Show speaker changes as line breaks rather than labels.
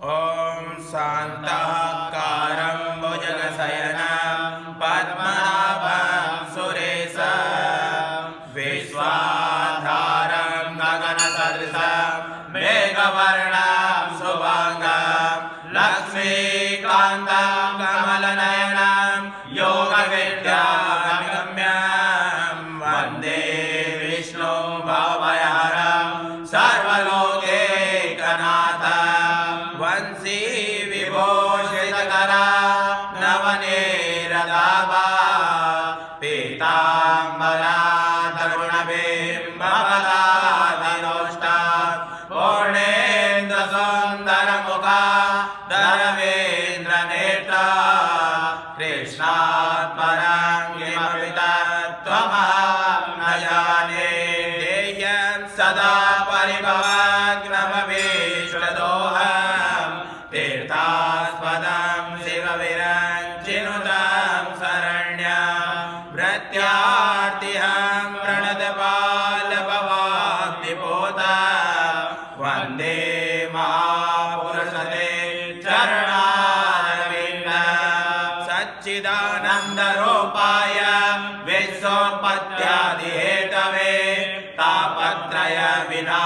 ॐ शान्ताकारं भुजगशयनं पद्मनाभं सुरेशं विश्वाधारं गगनसदृशं मेघवर्णं शुभांगं लक्ष्मीकान्तं कमलनयनं योगविद्यागम्यं वन्दे विष्णु भवभयहरं सर्वलोकैकनाथं वंशी विभूषितकरा नवनीरदाभा पीताम्बरा तरुणबिम्बफलादिनोष्टा पूर्णेन्दुसुन्दरमुखा धर्मेन्द्रनेत्रा कृष्णात् परं किमपि तत्त्वमहं न जाने देयं सदा परिभवाग्नमभीष्टदोहं तीर्थास्पदं शिवविरञ्चिनुतं शरण्यं प्रत्यार्तिहं प्रणतपालभवाब्धिपोता वन्दे महापुरुषते चरणारविन्दं सच्चिदानन्दरूपाय विश्वोत्पत्त्यादिहेतवे तापत्रय विना